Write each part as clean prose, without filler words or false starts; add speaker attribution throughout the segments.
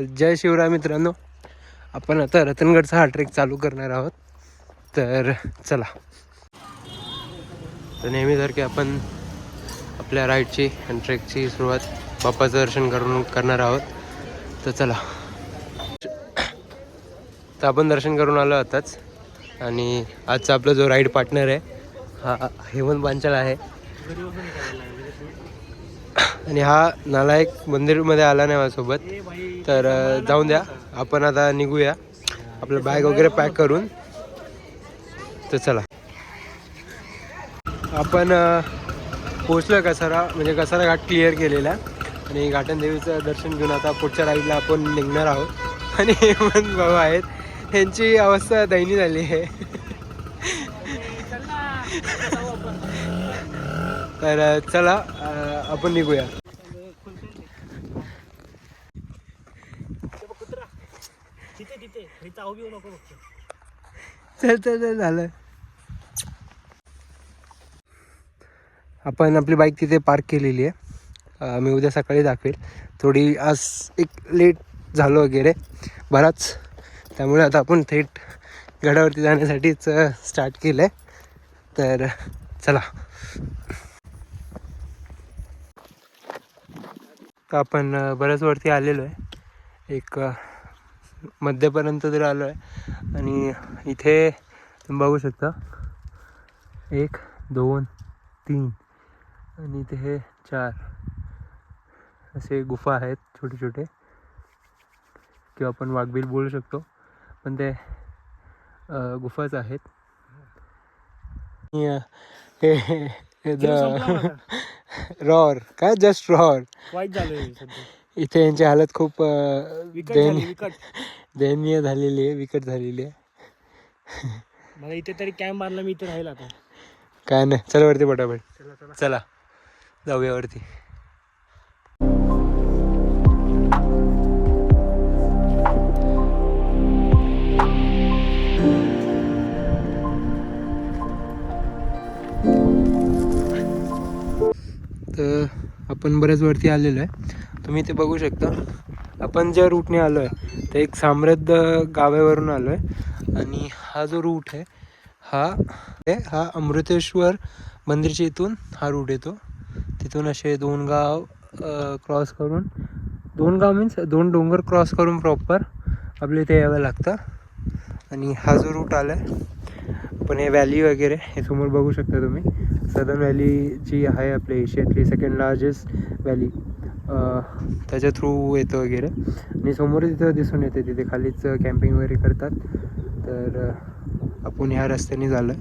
Speaker 1: जय शिवराय मित्रांनो, आपण आता रतनगडचा हा ट्रेक चालू करणार आहोत. तर चला. तर नेहमीसारखे आपण आपल्या राईडची आणि ट्रेकची सुरुवात बाप्पाचं दर्शन करून करणार आहोत. तर चला. तर आपण दर्शन करून आलो आताच. आणि आजचा आपला जो राईड पार्टनर आहे हा हेमंत पांचाल आहे. आणि हा नालायक मंदिरमध्ये आला नाही माझ्यासोबत. तर जाऊन द्या, आपण आता निघूया आपलं बॅग वगैरे पॅक करून. तर चला. आपण पोचलो कसारा, म्हणजे कसारा घाट क्लिअर केलेला आणि घाटन देवीचं दर्शन घेऊन आता पुढच्या राईडला आपण निघणार आहोत. आणि हेमंत भाऊ आहेत, त्यांची अवस्था दयनीय झाली आहे. तर चला आपण निघूया. चल चल चल झालं. आपण आपली बाईक तिथे पार्क केलेली आहे. मी उद्या सकाळी दाखवेल. थोडी आज एक लेट झालो वगैरे बराच, त्यामुळे आता आपण थेट गडावरती जाण्यासाठीच स्टार्ट केलं आहे. तर चला. तर आपण बऱ्याच वरती आलेलो आहे, एक मध्यपर्यंत तरी आलो आहे. आणि इथे तुम्ही बघू शकता 1 2 3 आणि इथे हे 4 असे गुफा आहेत छोटे छोटे, किंवा आपण वाघबील बोलू शकतो, पण ते गुफाच आहेत. रॉर काय, जस्ट रॉर
Speaker 2: वाईट झालं.
Speaker 1: इथे यांची हालत खूप दयनीय झालेली आहे, विकट झालेली आहे.
Speaker 2: मला इथे तरी कॅम्प मारला, मी इथे राहील आता.
Speaker 1: काय नाही, चला वरती पटापट. चला जाऊया वरती. तर आपण बऱ्याच वरती आलेलो आहे. तुम्ही ते बघू शकता. आपण ज्या रूटने आलो आहे ते एक साम्राज्य गावावरून आलो आहे. आणि हा जो रूट आहे हा अमृतेश्वर मंदिरच्या इथून हा रूट येतो. तिथून असे 2 गाव क्रॉस करून, 2 गाव मीन्स 2 डोंगर क्रॉस करून प्रॉपर आपल्या इथे यावं लागतं. आणि हा जो रूट आला आहे, पण हे व्हॅली वगैरे हे समोर बघू शकता तुम्ही. सदर्न व्हॅली जी आहे आपल्या एशियातली सेकंड लार्जेस्ट व्हॅली, त्याच्या थ्रू येतं वगैरे. आणि समोर तिथं दिसून येते, तिथे खालीच कॅम्पिंग वगैरे करतात. तर आपण ह्या रस्त्याने झालं,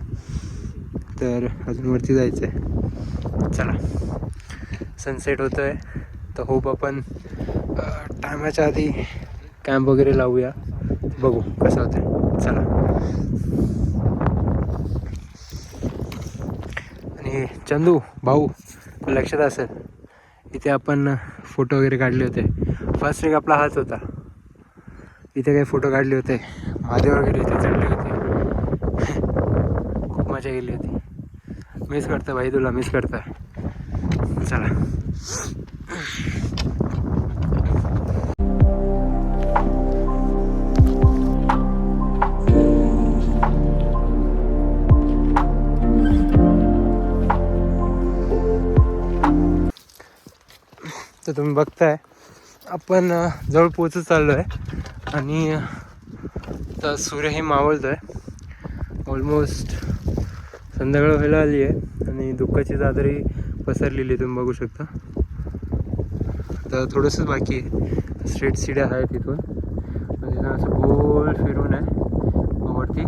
Speaker 1: तर अजून वरती जायचं आहे. चला. सनसेट होतं आहे, तर होप आपण टायमाच्या आधी कॅम्प वगैरे लावूया. बघू कसं होतं आहे. चला. आणि चंदू भाऊ, लक्षात असेल इथे आपण फोटो वगैरे काढले होते. फर्स्ट एक आपला हाच होता. इथे काही फोटो काढले होते, महादेव वगैरे इथे चढले होते. खूप मजा गेली होती. मिस करतो भाई, तुला मिस करतोय. चला. तर तुम्ही बघताय आपण जवळ पोचत चाललो आहे. आणि तर सूर्यही मावळतो आहे. ऑलमोस्ट संध्याकाळ व्हायला आली आहे आणि दुःखाची चादरही पसरलेली आहे, तुम्ही बघू शकता. तर थोडंसंच बाकी आहे. स्ट्रेट सीड्या आहे तिथून, तिथून असं गोल फिरून आहे वरती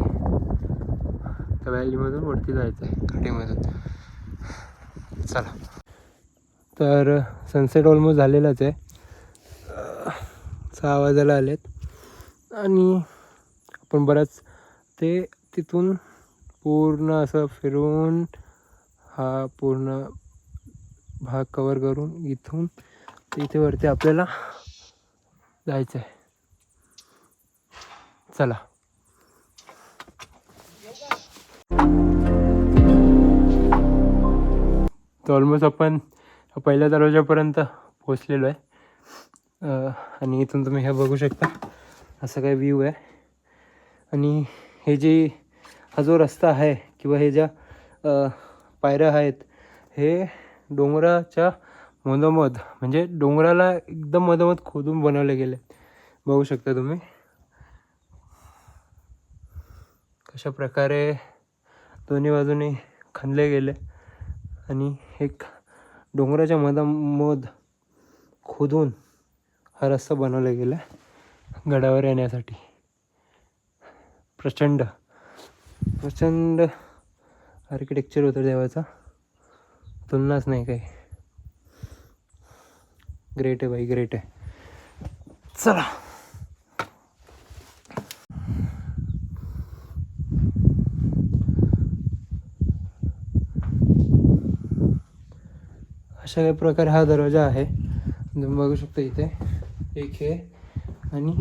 Speaker 1: त्या व्हॅलीमधून वरती जायचं आहे घाटीमधून. चला. तर सनसेट ऑलमोस्ट झालेलाच आहे. 6 वाजायला आलेत आणि आपण बराच ते तिथून पूर्ण असं फिरून हा पूर्ण भाग कवर करून इथून इथे वरती आपल्याला जायचं आहे. चला. तर ऑलमोस्ट आपण पहिल्या दरवाजापर्यंत पोचलेलो आहे. आणि इथून तुम्ही हे बघू शकता असं काय व्ह्यू आहे. आणि हे जे हा जो रस्ता आहे किंवा हे ज्या पायऱ्या आहेत हे डोंगराच्या मधोमध म्हणजे डोंगराला एकदम मधोमध खोदून बनवले गेले. बघू शकता तुम्ही कशा प्रकारे दोन्ही बाजूने खणले गेले आणि एक डोंगराच्या मधोमध खोदून हा रस्ता बनवला गेला गडावर येण्यासाठी. प्रचंड प्रचंड आर्किटेक्चर होतं देवाचा, तुलनाच नाही काही. ग्रेट आहे बाई, ग्रेट आहे. चला अशा काही प्रकारे हा दरवाजा आहे. तुम्ही बघू शकता इथे एक हे आणि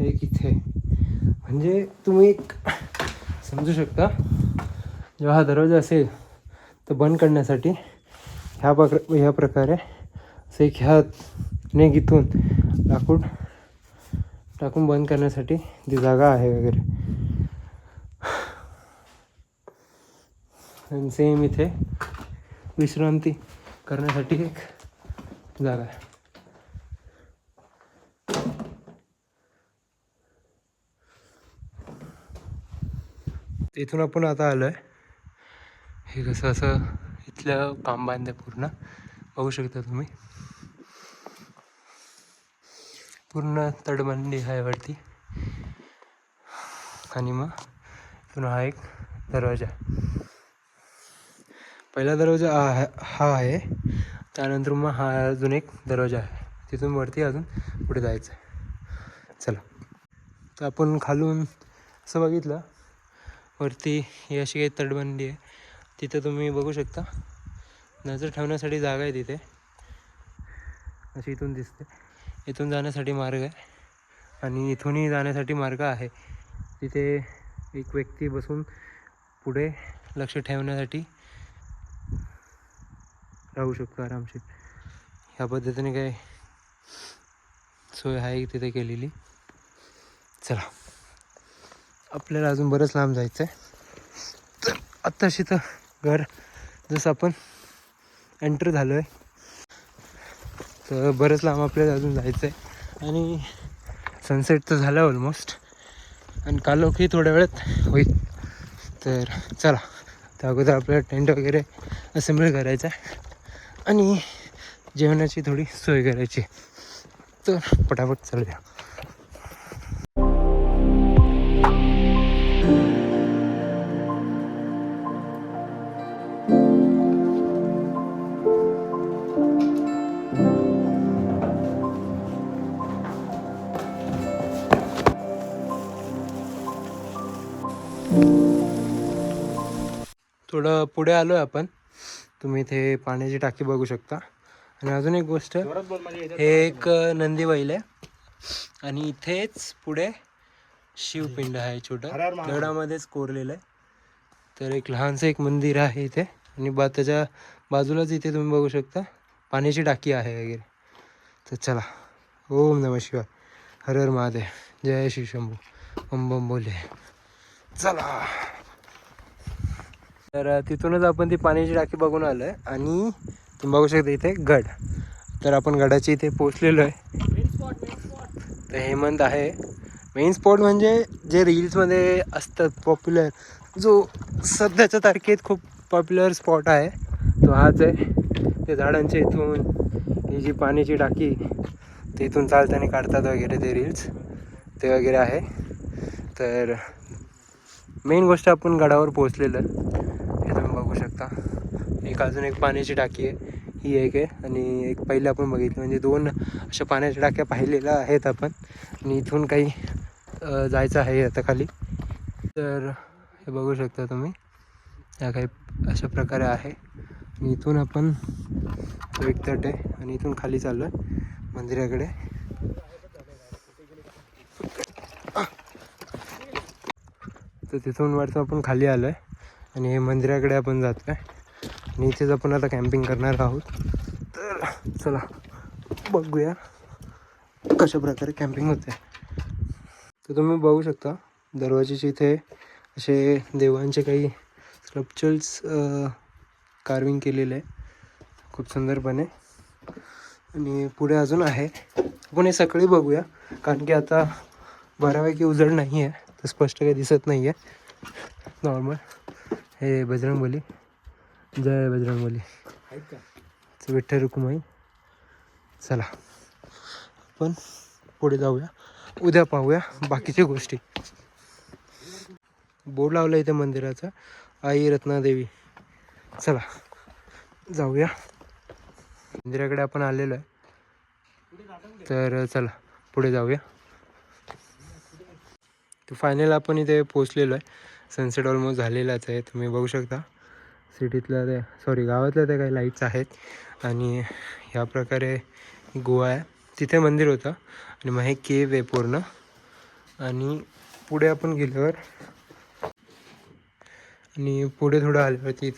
Speaker 1: एक इथे. म्हणजे तुम्ही एक समजू शकता जेव्हा हा दरवाजा असेल तर बंद करण्यासाठी ह्या प्रकारे असं एक ह्याने इथून लाकूड टाकून बंद करण्यासाठी ती जागा आहे वगैरे. आणि सेम इथे विश्रांती करण्यासाठी एक जागा आहे. इथून आपण आता आलो आहे. हे कसं असं इथलं काम बांधलं पूर्ण बघू शकता तुम्ही. पूर्ण तटबंदी आहे वरती आणि मग इथून हा एक दरवाजा. पहिला दरवाजा हा आहे, त्यानंतर मग हा अजून एक दरवाजा आहे. तिथून वरती अजून पुढे जायचं आहे. चला तर आपण खालून असं बघितलं वरती ही अशी काही तटबंदी आहे. तिथं तुम्ही बघू शकता नजर ठेवण्यासाठी जागा आहे तिथे अशी इथून दिसते. इथून जाण्यासाठी मार्ग आहे आणि इथूनही जाण्यासाठी मार्ग आहे. तिथे एक व्यक्ती बसून पुढे लक्ष ठेवण्यासाठी राहू शकतो आरामशीर. ह्या पद्धतीने काय सोय आहे तिथे केलेली. चला आपल्याला अजून बरंच लांब जायचं आहे. तर आत्ताशी तर घर जसं आपण एंटर झालो आहे तर बरंच लांब आपल्याला अजून जायचं आहे. आणि सनसेट तर झाला ऑलमोस्ट आणि कालोखी थोड्या वेळात होईल. तर चला त्या अगोदर आपल्याला टेंट वगैरे असेंबल करायचा आहे आणि जेवणाची थोडी सोय करायची. तर पटापट चालूया. थोडं पुढे आलो आहे आपण. तुम्ही इथे पाण्याची टाकी बघू शकता. आणि अजून एक गोष्ट, हे एक नंदी बैल आहे आणि इथेच पुढे शिवपिंड आहे छोटं दगडामध्येच कोरलेलं आहे. तर एक लहानसं एक मंदिर आहे इथे आणि त्याच्या बाजूलाच इथे तुम्ही बघू शकता पाण्याची टाकी आहे वगैरे. तर चला ओम नमः शिवाय, हर हर महादेव, जय श्री शंभू, बम बम बोले. चला तर तिथूनच आपण ती पाण्याची टाकी बघून आलो आहे आणि तुम्ही बघू शकता इथे गड. तर आपण गडाची इथे पोचलेलो आहे. तर हेमंत आहे मेन स्पॉट, म्हणजे जे रील्समध्ये असतात पॉप्युलर, जो सध्याच्या तारखेत खूप पॉप्युलर स्पॉट आहे तो हाच आहे. ते झाडांच्या इथून ही जी पाण्याची टाकी ते इथून चालताना काढतात वगैरे ते रील्स ते वगैरे आहे. तर मेन गोष्ट आपण गडावर पोहोचलेलं हे तुम्ही बघू शकता. एक अजून एक पाण्याची टाकी आहे, ही एक आहे आणि एक पहिले आपण बघितलं, म्हणजे दोन अशा पाण्याच्या टाक्या पाहिलेल्या आहेत आपण. आणि इथून काही जायचं आहे आता खाली. तर हे बघू शकता तुम्ही, या काही अशा प्रकारे आहे. आणि इथून आपण तो एक तट आहे आणि इथून खाली चाललो आहे मंदिराकडे. तर तिथून वरचं आपण खाली आलो आहे आणि हे मंदिराकडे आपण जातो आहे आणि इथेच आपण आता कॅम्पिंग करणार आहोत. तर चला बघूया कशा प्रकारे कॅम्पिंग होते. तर तुम्ही बघू शकता दरवाजेचे इथे असे देवांचे काही स्कल्पचर्स कार्विंग केलेले आहे खूप सुंदरपणे. आणि पुढे अजून आहे, आपण हे सकाळी बघूया कारण की आता बऱ्यापैकी उजळ नाही आहे तर स्पष्ट काही दिसत नाही आहे. नॉर्मल हे बजरंगबली, जय बजरंगबली,
Speaker 2: आहेत का?
Speaker 1: विठ्ठल रुक्माई. चला आपण पुढे जाऊया, उद्या पाहूया बाकीच्या गोष्टी. बोर्ड लावला इथे मंदिराचा, आई रत्नादेवी. चला जाऊया मंदिराकडे आपण आलेलो आहे, तर चला पुढे जाऊया. तर फायनल आपण इथे पोचलेलो आहे. सनसेट ऑलमोस्ट झालेलाच आहे, तुम्ही बघू शकता. सिटीतल्या त्या गावातल्या त्या काही लाईट्स आहेत आणि ह्या प्रकारे गोवा आहे. तिथे मंदिर होतं आणि मग हे केव आहे पूर्ण. आणि पुढे आपण गेल्यावर आणि पुढे थोडं आल्यावरती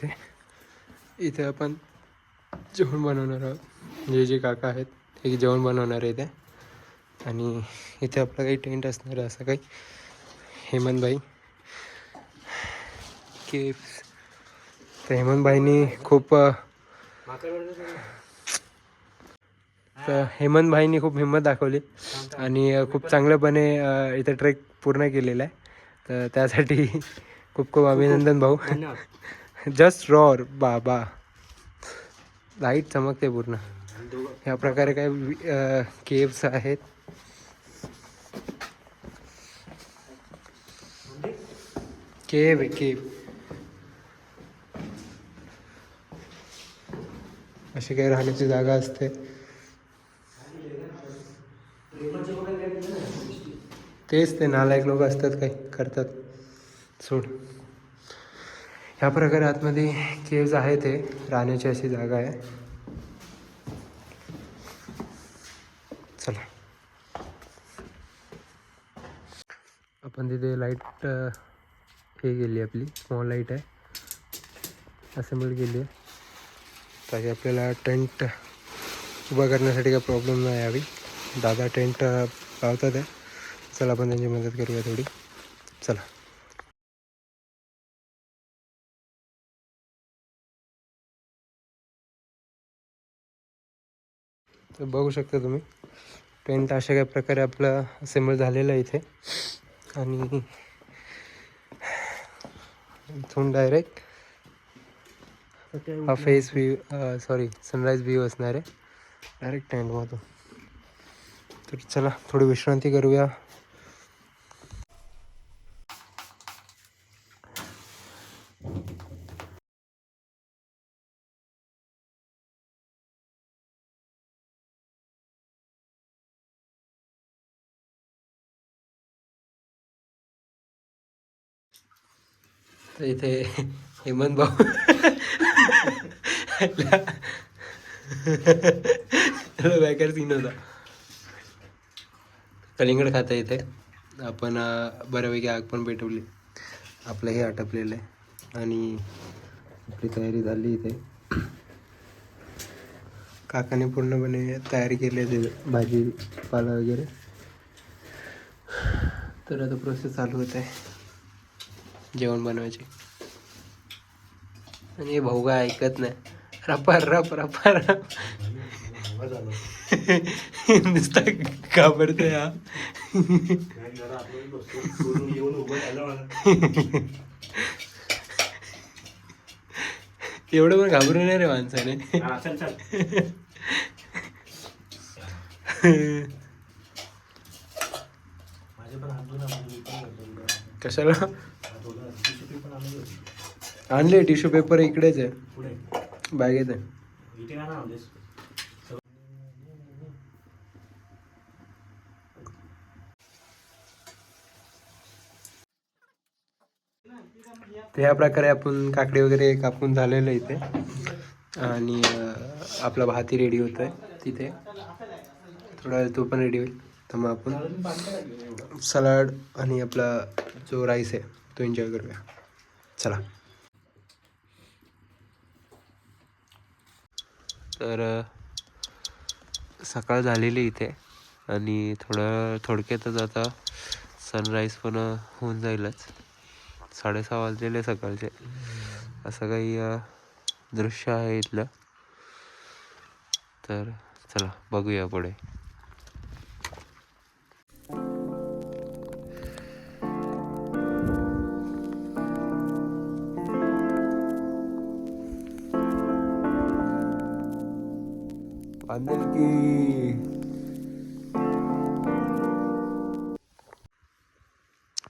Speaker 1: इथे आपण जेवण बनवणार आहोत. जे काका आहेत ते जेवण बनवणार आहे इथे. आणि इथे आपलं काही टेंट असणार आहे असं काही. हेमंतभाई केव्स. तर हेमंतभाईंनी खूप खूप हिंमत दाखवली आणि खूप चांगल्यापणे इथं ट्रेक पूर्ण केलेला आहे. तर त्यासाठी खूप खूप अभिनंदन भाऊ. जस्ट रॉर बाबा, लाईट चमकते पूर्ण. ह्या प्रकारे काही केव्स आहेत. केव आहे केव. अशी काही राहण्याची जागा असते. तेच ते नालायक लोक असतात, काही करतात. सोड. ह्या प्रकारे आतमध्ये केव्ज आहे, ते राहण्याची अशी जागा आहे. चला आपण तिथे लाईट हे गेली, आपली स्मॉल लाईट आहे असेंबल केली आहे ताकि आपल्याला टेंट उभा करण्यासाठी काही प्रॉब्लेम नाही यावी. दादा टेंट लावतात आहे. चला आपण त्यांची मदत करूया थोडी. चला तर बघू शकता तुम्ही टेंट अशा काही प्रकारे आपलं असेंबल झालेलं आहे इथे. आणि इथून डायरेक्ट हा फेस व्ह्यू सनराईज व्ह्यू असणार आहे डायरेक्ट टेंटमधून. तर चला थोडी विश्रांती करूया. तर इथे हेमंत भाऊ बॅकर सीन होता. कलिंगड खाता इथे आपण बऱ्यापैकी आग पण पेटवली. आपलं हे आटपलेलं आहे आणि आपली तयारी झाली इथे. काकाने पूर्णपणे तयारी केली आहे भाजी पाला वगैरे. तर आता प्रोसेस चालू होत आहे जेवण बनवायची. आणि हे भाऊ काय ऐकत नाही, रपा रप रपा रप नुसता घाबरतोय हा. एवढं पण घाबरू नाही रे माणसाने. कशाला आणले? टिश्यू पेपर इकडेच आहे बॅगेत आहे. तर ह्या प्रकारे आपण काकडी वगैरे कापून झालेलं इथे. आणि आपला भातही रेडी होत आहे तिथे. थोडा वेळ तो पण रेडी होईल. तर मग आपण सलाड आणि आपला जो राईस आहे तो एन्जॉय करूया. चला. तर सकाळ झालेली इथे आणि थोडक्यातच आता सनराईज पण होऊन जाईलच. 6:30 वाजलेले सकाळचे. असं काही दृश्य आहे इथलं. तर चला बघूया पुढे. बांधेल की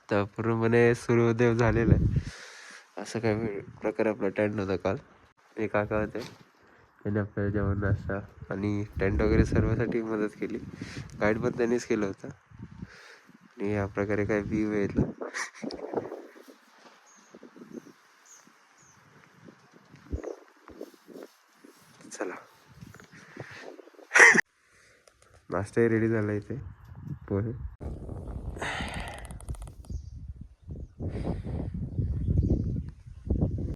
Speaker 1: तर पूर्णपणे सूर्योदय झालेला आहे. असं काही प्रकार आपला टेंट होता काल. हे काका होते, त्यांनी आपल्याला जेवण नाश्ता आणि टेंट वगैरे सर्वांसाठी मदत केली. गाईड पण त्यांनीच केलं होतं. आणि या प्रकारे काय व्ह्यू आहे इथला. चला नाश्ताही रेडी झाला इथे. पोहे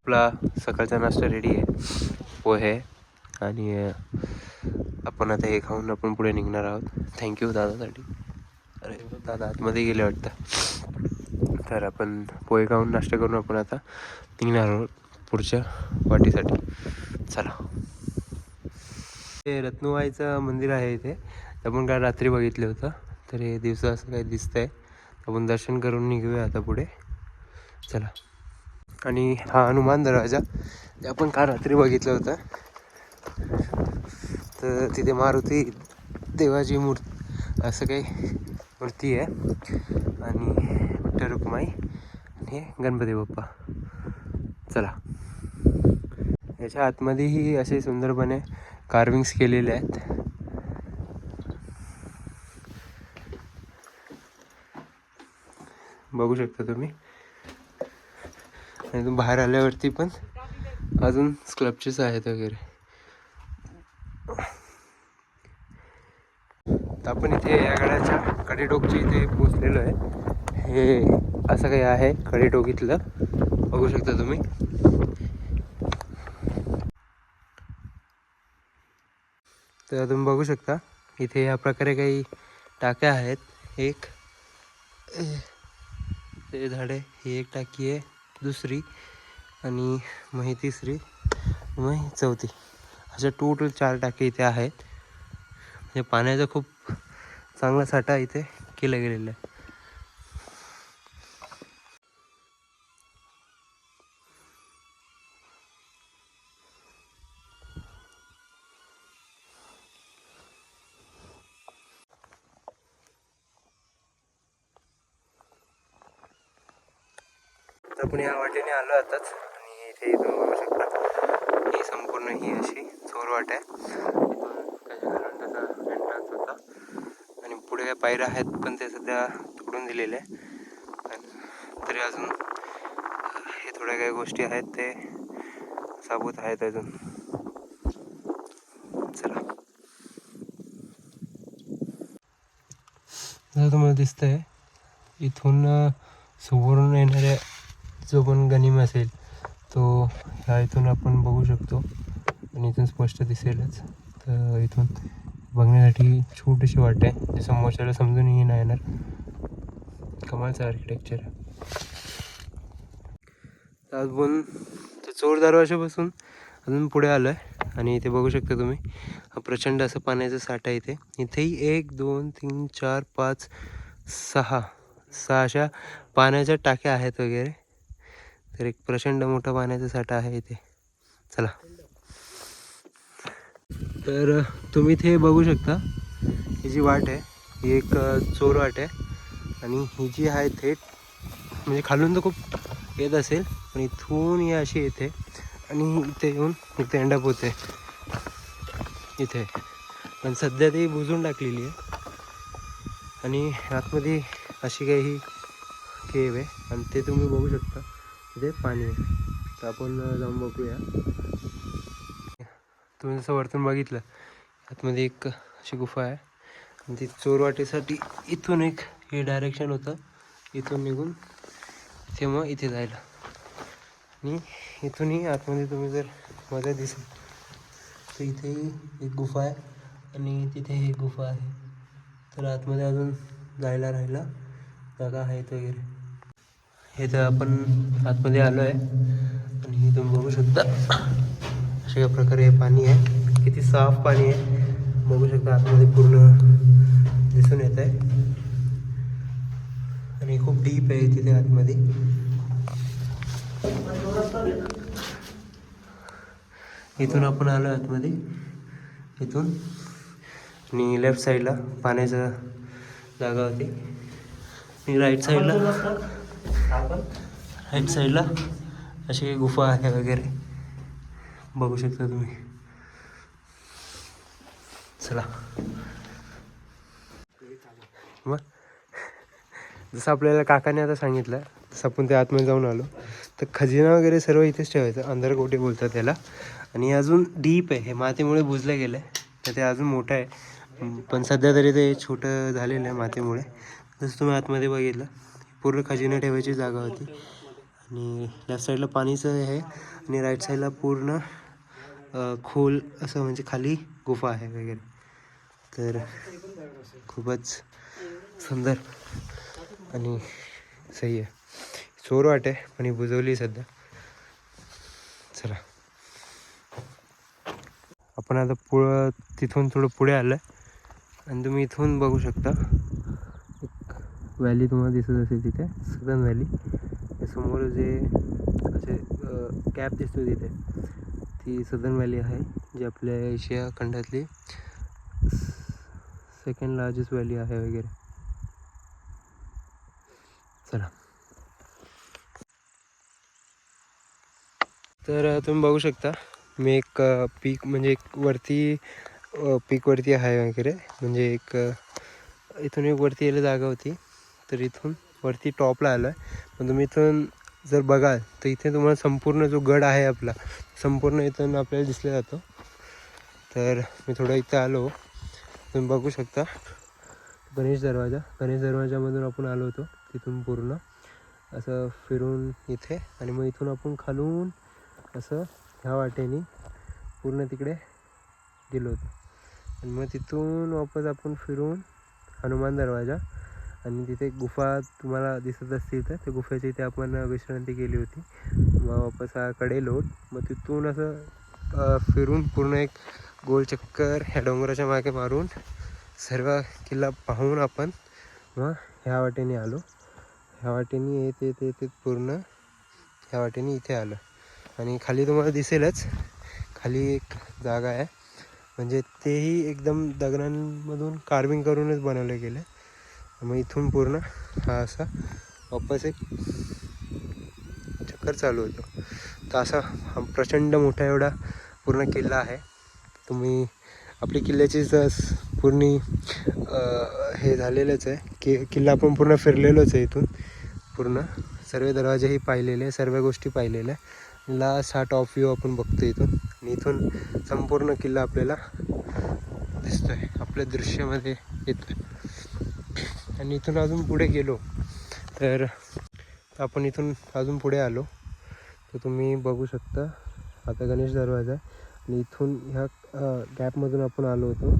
Speaker 1: आपला सकाळचा नाश्ता रेडी आहे. पोहे आणि आपण आता हे खाऊन आपण पुढे निघणार आहोत. थँक्यू दादासाठी. अरे दादा आतमध्ये गेले वाटतं. तर आपण पोहे खाऊन नाश्ता करून आपण आता निघणार आहोत पुढच्या वाटेसाठी. चला. हे रत्नुबाईचं मंदिर आहे इथे. आपण काल रात्री बघितलं होतं. तर हे दिवस असं काही दिसतंय. आपण दर्शन करून निघूया आता पुढे. चला. आणि हा हनुमान दरवाजा ते आपण काल रात्री बघितलं होतं. तर तिथे मारुती देवाची मूर्ती असं काही मूर्ती आहे. आणि विठ्ठल रुक्माई आणि गणपती बाप्पा. चला. याच्या आतमध्येही असे सुंदरपणे कार्विंग्स केलेले आहेत. बघू शकता तुम्ही. आणि तुम्ही बाहेर आल्यावरती पण अजून स्कल्पचर्स आहेत वगैरे. तर आपण इथे या गडाच्या कडेटोकच्या इथे पोचलेलो आहे. हे असं काही आहे कडेटोक इथलं. बघू शकता तुम्ही. तर तुम्ही बघू शकता इथे या प्रकारे काही टाक्या आहेत. एक ते झाडे ही एक टाकी आहे, दुसरी आणि मग ही तिसरी, मग ही चौथी. अशा टोटल 4 टाके इथे आहेत. म्हणजे पाण्याचा खूप चांगला साठा इथे केला गेलेला आहे. आपण या वाटेने आलो आताच. आणि इथे तुम्ही बघू शकता ही संपूर्ण ही अशी चोरवाट आहे. एंट्रन्स होता. आणि पुढे काय पायऱ्या आहेत पण ते सध्या तोडून दिलेले आहे. तरी अजून हे थोड्या काही गोष्टी आहेत ते साबूत आहेत अजून. चला. जर तुम्हाला दिसतंय इथून समोरून येणाऱ्या जो पण गनिम असेल तो ह्या इथून आपण बघू शकतो. आणि इथून स्पष्ट दिसेलच. तर इथून बघण्यासाठी छोटीशी वाट आहे जे समोरच्याला समजूनही नाही येणार. कमालचं आर्किटेक्चर आहे. अजून तर चोर दरवाजापासून अजून पुढे आलो आहे. आणि इथे बघू शकता तुम्ही प्रचंड असं पाण्याचा साठा इथे. इथेही 1 2 3 4 5 6 अशा पाण्याच्या टाक्या आहेत वगैरे. तर एक प्रचंड मोठा पाण्याचा साठा आहे इथे. चला. तर तुम्ही इथे बघू शकता ही जी वाट आहे ही एक चोर वाट आहे. आणि ही जी आहे थेट म्हणजे खालून तर खूप येत असेल पण इथून ही अशी येते आणि इथे येऊन इथे एंडअप होते इथे. पण सध्या ती बुजून टाकलेली आहे. आणि आतमध्ये अशी काही केव आहे आणि ते तुम्ही बघू शकता इथे पाणी आहे. तर आपण जाऊन बघूया. तुम्ही जसं वरतून बघितलं आतमध्ये एक अशी गुफा आहे. आणि ती चोरवाटेसाठी इथून एक हे डायरेक्शन होतं. इथून निघून इथे मग इथे जायला. आणि इथूनही आतमध्ये तुम्ही जर मध्ये दिसेल तर इथेही एक गुफा आहे आणि तिथे एक गुफा आहे. तर आतमध्ये अजून जायला राहिला जागा आहेत वगैरे. हे तर आपण आतमध्ये आलो आहे आणि तुम्ही बघू शकता अशा प्रकारे हे पाणी आहे. किती साफ पाणी आहे बघू शकता. आतमध्ये पूर्ण दिसून येत आहे आणि खूप डीप आहे तिथे आतमध्ये. इथून आपण आलो आतमध्ये इथून. आणि लेफ्ट साईडला पाण्याचा जागा होती आणि राईट साईडला अशी काही गुफा आहे वगैरे बघू शकता तुम्ही. चला मग जसं आपल्याला काकाने आता सांगितलं तसं आपण त्या आतमध्ये जाऊन आलो. तर खजिना वगैरे सर्व इथेच ठेवायचं. अंधारकोटे बोलतात त्याला. आणि अजून डीप आहे, हे मातीमुळे बुजलं गेलं आहे तर ते अजून मोठं आहे. पण सध्या तरी ते छोटं झालेलं आहे मातीमुळे. जसं तुम्ही आतमध्ये बघितलं पूर्ण खजिना ठेवायची जागा होती. आणि लेफ्ट साईडला पाणीचं आहे आणि राईट साईडला पूर्ण खोल असं म्हणजे खाली गुफा आहे वगैरे. तर खूपच सुंदर आणि सही आहे. चोर वाटे पण ही बुजवली सध्या. चला आपण आता तिथून थोडं पुढे आलं आणि तुम्ही इथून बघू शकता एक व्हॅली तुम्हाला दिसत असेल तिथे, सदन व्हॅली. समोर जे असे कॅप दिसतो तिथे ती सदन व्हॅली आहे, जी आपल्या एशिया खंडातली सेकंड लार्जेस्ट व्हॅली आहे वगैरे. चला तर तुम्ही बघू शकता मी एक पीक म्हणजे एक वरती पीकवरती आहे वगैरे. म्हणजे एक इथून एक वरती यायला जागा होती तर इथून वरती टॉपला आलो आहे. पण तुम्ही इथून जर बघाल तर इथे तुम्हाला संपूर्ण जो गड आहे आपला संपूर्ण इथून आपल्याला दिसला जातो. तर मी थोडं इथं आलो तुम्ही बघू शकता गणेश दरवाजामधून आपण आलो होतो. तिथून पूर्ण असं फिरून इथे आणि मग इथून आपण खालून असं ह्या वाटेने पूर्ण तिकडे गेलो होतो. आणि मग तिथून वापस आपण फिरून हनुमान दरवाजा आणि तिथे गुफा तुम्हाला दिसत असतील तर त्या गुफेच्या इथे आपण विश्रांती केली होती. मग वापस हा कडेलोट. मग तिथून असं फिरून पूर्ण एक गोल चक्कर ह्या डोंगराच्या मागे मारून सर्व किल्ला पाहून आपण मग ह्या वाटेने आलो. ह्या वाटेने येत पूर्ण ह्या वाटेने इथे आलं. आणि खाली तुम्हाला दिसेलच खाली एक जागा आहे म्हणजे तेही एकदम दगडांमधून कार्विंग करूनच बनवलं गेलं. मग इथून पूर्ण हा असा वापस एक चक्कर चालू होतो. तर असा हा प्रचंड मोठा एवढा पूर्ण किल्ला आहे. तुम्ही आपली किल्ल्याची पूर्ण हे झालेलंच आहे किल्ला आपण पूर्ण फिरलेलोच आहे. इथून पूर्ण सर्व दरवाजेही पाहिलेले आहे, सर्व गोष्टी पाहिलेल्या आहे. लास्ट हा टॉप व्ह्यू आपण बघतो इथून. आणि इथून संपूर्ण किल्ला आपल्याला दिसतो आहे, आपल्या दृश्यामध्ये येतो आहे. आणि इथून अजून पुढे गेलो तर आपण इथून अजून पुढे आलो तर तुम्ही बघू शकता आता गणेश दरवाजा. आणि इथून ह्या गॅपमधून आपण आलो होतो.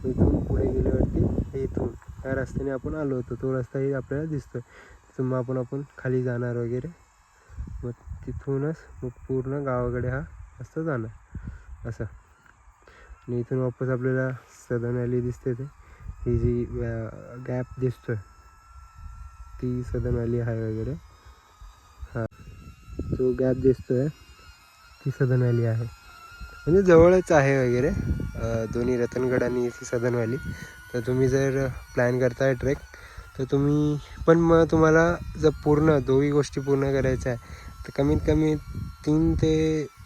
Speaker 1: इथून पुढे गेल्यावरती इथून ह्या रस्त्याने आपण आलो होतो. तो रस्ताही आपल्याला दिसतो आहे. तिथून मग आपण खाली जाणार वगैरे. मग तिथूनच मग पूर्ण गावाकडे हा रस्ता जाणार असं. आणि इथून वापस आपल्याला सदन व्हॅली दिसते. ते ही जी गॅप दिसतोय ती सदन व्हॅली आहे वगैरे. हा जो गॅप दिसतोय ती सदन व्हॅली आहे म्हणजे जवळच आहे वगैरे. दोन्ही रतनगड आणि ती सदन व्हॅली. तर तुम्ही जर प्लॅन करताय ट्रेक तर तुम्ही पण मग तुम्हाला जर पूर्ण दोन्ही गोष्टी पूर्ण करायच्या आहे तर कमीत कमी 3 ते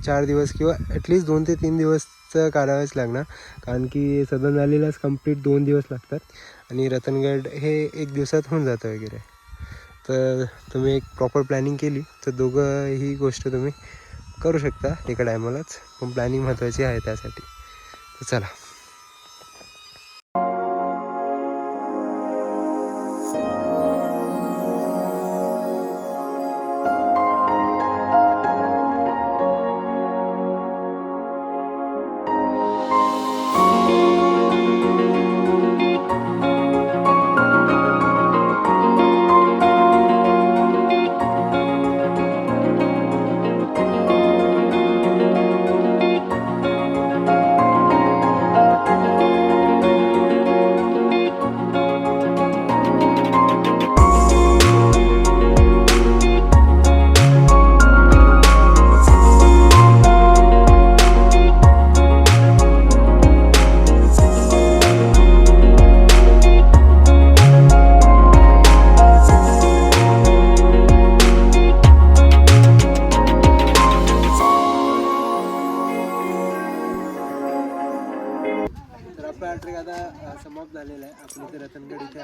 Speaker 1: 4 दिवस किंवा ॲटलिस्ट 2 ते 3 दिवसचं काढावंच लागणार. कारण की सदन व्हॅलीलाच कंप्लीट 2 दिवस लागतात आणि रतनगड हे 1 दिवसात होऊन जातं वगैरे. तर तुम्ही एक प्रॉपर प्लॅनिंग केली तर दोघं ही गोष्ट तुम्ही करू शकता एका टायमालाच. पण प्लॅनिंग महत्त्वाची आहे त्यासाठी. तर चला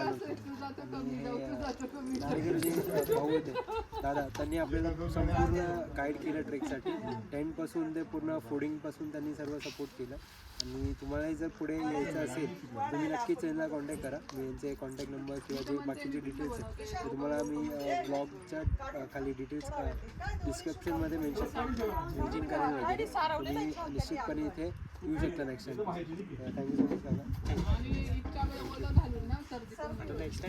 Speaker 1: आणि हे नारगरचे भाऊ होते दादा, त्यांनी आपल्याला संपूर्ण गाईड केलं ट्रेकसाठी. टेंटपासून ते पूर्ण फूडिंगपासून त्यांनी सर्व सपोर्ट केलं. आणि तुम्हालाही जर पुढे यायचं असेल तुम्ही नक्कीच यांना कॉन्टॅक्ट करा. मी यांचे कॉन्टॅक्ट नंबर किंवा जे बाकीचे डिटेल्स आहेत ते तुम्हाला मी ब्लॉगच्या खाली डिटेल्स डिस्क्रिप्शनमध्ये मेन्शन करेन वगैरे. तुम्ही निश्चितपणे इथे येऊ शकता next time. Thank you so much दादा.
Speaker 2: नेक्स्ट